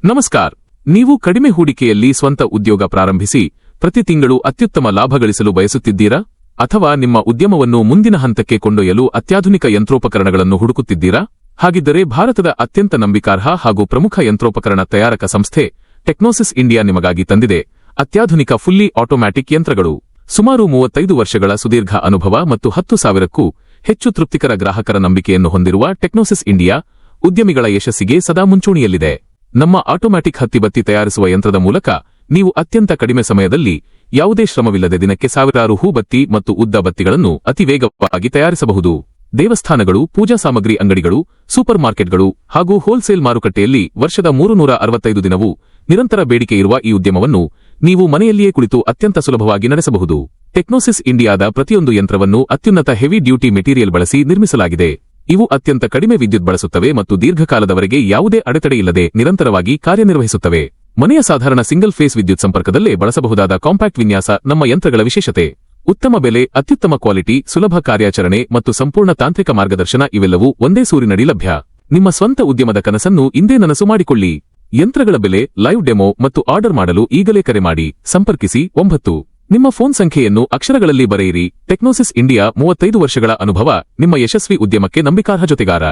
ನಮಸ್ಕಾರ. ನೀವು ಕಡಿಮೆ ಹೂಡಿಕೆಯಲ್ಲಿ ಸ್ವಂತ ಉದ್ಯೋಗ ಪ್ರಾರಂಭಿಸಿ ಪ್ರತಿ ತಿಂಗಳು ಅತ್ಯುತ್ತಮ ಲಾಭ ಗಳಿಸಲು ಬಯಸುತ್ತಿದ್ದೀರಾ? ಅಥವಾ ನಿಮ್ಮ ಉದ್ಯಮವನ್ನು ಮುಂದಿನ ಹಂತಕ್ಕೆ ಕೊಂಡೊಯ್ಯಲು ಅತ್ಯಾಧುನಿಕ ಯಂತ್ರೋಪಕರಣಗಳನ್ನು ಹುಡುಕುತ್ತಿದ್ದೀರಾ? ಹಾಗಿದ್ದರೆ ಭಾರತದ ಅತ್ಯಂತ ನಂಬಿಕಾರ್ಹ ಹಾಗೂ ಪ್ರಮುಖ ಯಂತ್ರೋಪಕರಣ ತಯಾರಕ ಸಂಸ್ಥೆ ಟೆಕ್ನೋಸಿಸ್ ಇಂಡಿಯಾ ನಿಮಗಾಗಿ ತಂದಿದೆ ಅತ್ಯಾಧುನಿಕ ಫುಲ್ಲಿ ಆಟೋಮ್ಯಾಟಿಕ್ ಯಂತ್ರಗಳು. ಸುಮಾರು 35 ವರ್ಷಗಳ ಸುದೀರ್ಘ ಅನುಭವ ಮತ್ತು 10,000ಕ್ಕೂ ಹೆಚ್ಚು ತೃಪ್ತಿಕರ ಗ್ರಾಹಕರ ನಂಬಿಕೆಯನ್ನು ಹೊಂದಿರುವ ಟೆಕ್ನೋಸಿಸ್ ಇಂಡಿಯಾ ಉದ್ಯಮಿಗಳ ಯಶಸ್ಸಿಗೆ ಸದಾ ಮುಂಚೂಣಿಯಲ್ಲಿದೆ. ನಮ್ಮ ಆಟೋಮ್ಯಾಟಿಕ್ ಹತ್ತಿಬತ್ತಿ ತಯಾರಿಸುವ ಯಂತ್ರದ ಮೂಲಕ ನೀವು ಅತ್ಯಂತ ಕಡಿಮೆ ಸಮಯದಲ್ಲಿ ಯಾವುದೇ ಶ್ರಮವಿಲ್ಲದೆ ದಿನಕ್ಕೆ ಸಾವಿರಾರು ಹೂಬತ್ತಿ ಮತ್ತು ಉದ್ದ ಬತ್ತಿಗಳನ್ನು ಅತಿ ವೇಗವಾಗಿ ತಯಾರಿಸಬಹುದು. ದೇವಸ್ಥಾನಗಳು, ಪೂಜಾ ಸಾಮಗ್ರಿ ಅಂಗಡಿಗಳು, ಸೂಪರ್ ಮಾರ್ಕೆಟ್ಗಳು ಹಾಗೂ ಹೋಲ್ಸೇಲ್ ಮಾರುಕಟ್ಟೆಯಲ್ಲಿ ವರ್ಷದ 365 ದಿನವೂ ನಿರಂತರ ಬೇಡಿಕೆ ಇರುವ ಈ ಉದ್ಯಮವನ್ನು ನೀವು ಮನೆಯಲ್ಲಿಯೇ ಕುಳಿತು ಅತ್ಯಂತ ಸುಲಭವಾಗಿ ನಡೆಸಬಹುದು. ಟೆಕ್ನೋಸಿಸ್ ಇಂಡಿಯಾದ ಪ್ರತಿಯೊಂದು ಯಂತ್ರವನ್ನು ಅತ್ಯುನ್ನತ ಹೆವಿ ಡ್ಯೂಟಿ ಮೆಟೀರಿಯಲ್ ಬಳಸಿ ನಿರ್ಮಿಸಲಾಗಿದೆ. ಇವು ಅತ್ಯಂತ ಕಡಿಮೆ ವಿದ್ಯುತ್ ಬಳಸುತ್ತವೆ ಮತ್ತು ದೀರ್ಘಕಾಲದವರೆಗೆ ಯಾವುದೇ ಅಡೆತಡೆಯಿಲ್ಲದೆ ನಿರಂತರವಾಗಿ ಕಾರ್ಯನಿರ್ವಹಿಸುತ್ತವೆ. ಮನೆಯ ಸಾಧಾರಣ ಸಿಂಗಲ್ ಫೇಸ್ ವಿದ್ಯುತ್ ಸಂಪರ್ಕದಲ್ಲೇ ಬಳಸಬಹುದಾದ ಕಾಂಪ್ಯಾಕ್ಟ್ ವಿನ್ಯಾಸ ನಮ್ಮ ಯಂತ್ರಗಳ ವಿಶೇಷತೆ. ಉತ್ತಮ ಬೆಲೆ, ಅತ್ಯುತ್ತಮ ಕ್ವಾಲಿಟಿ, ಸುಲಭ ಕಾರ್ಯಾಚರಣೆ ಮತ್ತು ಸಂಪೂರ್ಣ ತಾಂತ್ರಿಕ ಮಾರ್ಗದರ್ಶನ ಇವೆಲ್ಲವೂ ಒಂದೇ ಸೂರಿನಡಿ ಲಭ್ಯ. ನಿಮ್ಮ ಸ್ವಂತ ಉದ್ಯಮದ ಕನಸನ್ನು ಇಂದೇ ನನಸು ಮಾಡಿಕೊಳ್ಳಿ. ಯಂತ್ರಗಳ ಬೆಲೆ, ಲೈವ್ ಡೆಮೋ ಮತ್ತು ಆರ್ಡರ್ ಮಾಡಲು ಈಗಲೇ ಕರೆ ಮಾಡಿ. ಸಂಪರ್ಕಿಸಿ 9. ನಿಮ್ಮ ಫೋನ್ ಸಂಖ್ಯೆಯನ್ನು ಅಕ್ಷರಗಳಲ್ಲಿ ಬರೆಯಿರಿ. ಟೆಕ್ನೋಸಿಸ್ ಇಂಡಿಯಾ 35 ವರ್ಷಗಳ ಅನುಭವ ನಿಮ್ಮ ಯಶಸ್ವಿ ಉದ್ಯಮಕ್ಕೆ ನಂಬಿಕಾರ್ಹ ಜೊತೆಗಾರ.